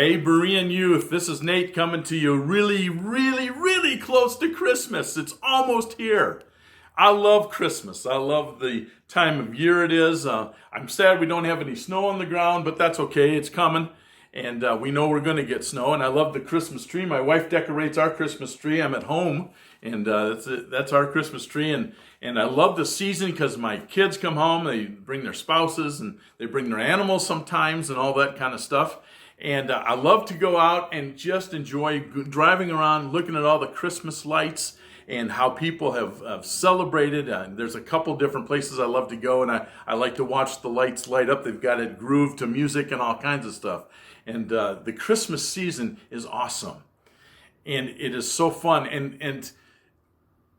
Hey, Berean Youth, this is Nate coming to you really close to Christmas. It's almost here. I love Christmas. I love the time of year it is. I'm sad we don't have any snow on the ground, but that's okay. It's coming, and we know we're going to get snow, and I love the Christmas tree. My wife decorates our Christmas tree. I'm at home, and that's our Christmas tree, and I love the season because my kids come home, they bring their spouses, and they bring their animals sometimes, and all that kind of stuff. And I love to go out and just enjoy driving around, looking at all the Christmas lights and how people have celebrated. There's a couple different places I love to go, and I like to watch the lights light up. They've got it grooved to music and all kinds of stuff. And the Christmas season is awesome. And it is so fun. And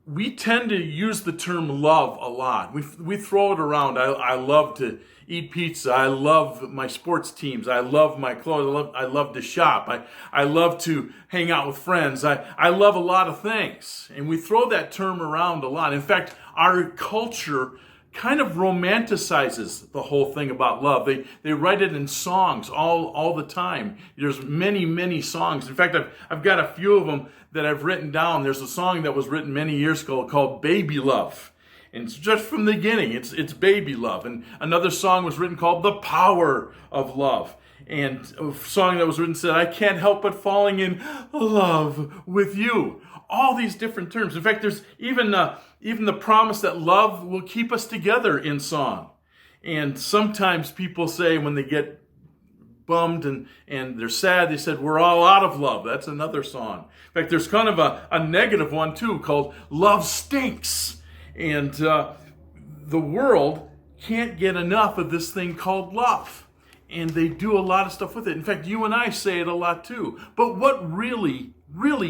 we tend to use the term love a lot. We throw it around. I love to eat pizza. I love my sports teams. I love my clothes. I love to shop. I love to hang out with friends. I love a lot of things. And we throw that term around a lot. In fact, our culture kind of romanticizes the whole thing about love. They write it in songs all the time. There's many songs. In fact, I've got a few of them that I've written down. There's a song that was written many years ago called Baby Love. And it's just from the beginning, it's baby love. And another song was written called The Power of Love. And a song that was written said, I can't help but falling in love with you. All these different terms. In fact, there's even the promise that love will keep us together in song. And sometimes people say when they get bummed and they're sad, they said, we're all out of love. That's another song. In fact, there's kind of a negative one too called Love Stinks. And the world can't get enough of this thing called love. And they do a lot of stuff with it. In fact, you and I say it a lot too. But what really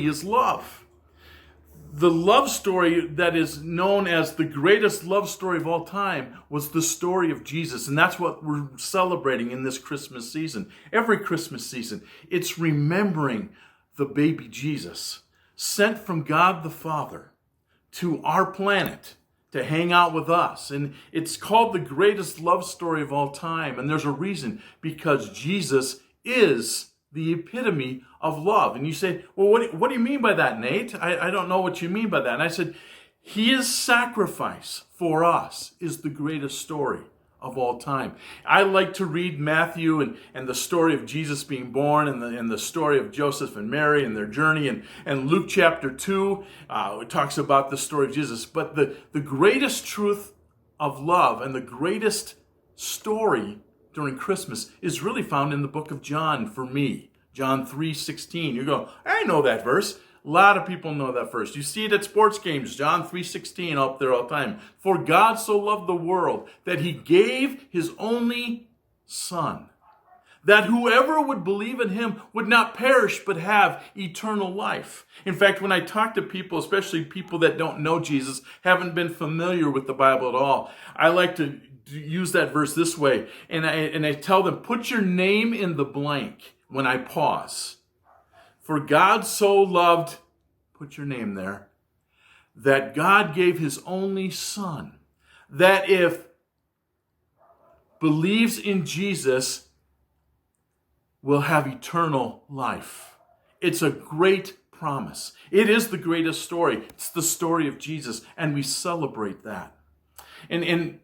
is love? The love story that is known as the greatest love story of all time was the story of Jesus. And that's what we're celebrating in this Christmas season. Every Christmas season, it's remembering the baby Jesus sent from God the Father to our planet to hang out with us. And it's called the greatest love story of all time. And there's a reason, because Jesus is the epitome of love. And you say, well, what do you mean by that, Nate? I don't know what you mean by that. And I said, his sacrifice for us is the greatest story of all time. I like to read Matthew and the story of Jesus being born and the story of Joseph and Mary and their journey. And Luke chapter 2 it talks about the story of Jesus. But the greatest truth of love and the greatest story during Christmas is really found in the book of John for me. John 3:16. You go, I know that verse. A lot of people know that verse. You see it at sports games. John 3:16 up there all the time. For God so loved the world that he gave his only Son, that whoever would believe in him would not perish but have eternal life. In fact, when I talk to people, especially people that don't know Jesus, haven't been familiar with the Bible at all, I like to use that verse this way. And I tell them, put your name in the blank when I pause. For God so loved, put your name there, that God gave his only Son, that if believes in Jesus will have eternal life. It's a great promise. It is the greatest story. It's the story of Jesus, and we celebrate that. And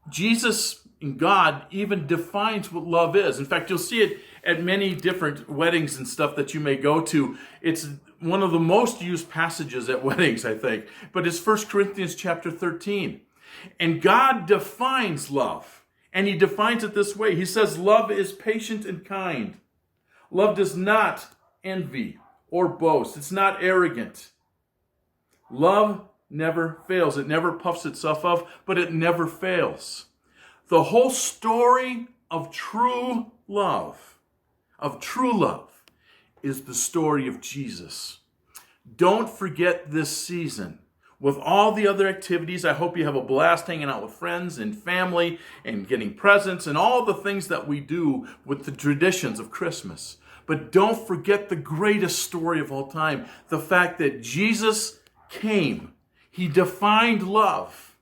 Jesus and God even defines what love is. In fact, you'll see it at many different weddings and stuff that you may go to. It's one of the most used passages at weddings, I think. But it's 1 Corinthians chapter 13. And God defines love. And he defines it this way. He says, love is patient and kind. Love does not envy or boast. It's not arrogant. Love never fails. It never puffs itself up, but it never fails. The whole story of true love, is the story of Jesus. Don't forget this season. With all the other activities, I hope you have a blast hanging out with friends and family and getting presents and all the things that we do with the traditions of Christmas. But don't forget the greatest story of all time, the fact that Jesus came. He defined love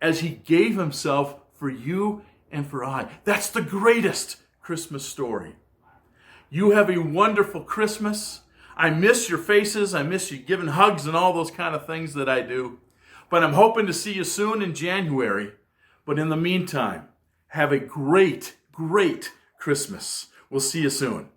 as he gave himself for you and for I. That's the greatest Christmas story. You have a wonderful Christmas. I miss your faces. I miss you giving hugs and all those kind of things that I do. But I'm hoping to see you soon in January. But in the meantime, have a great, great Christmas. We'll see you soon.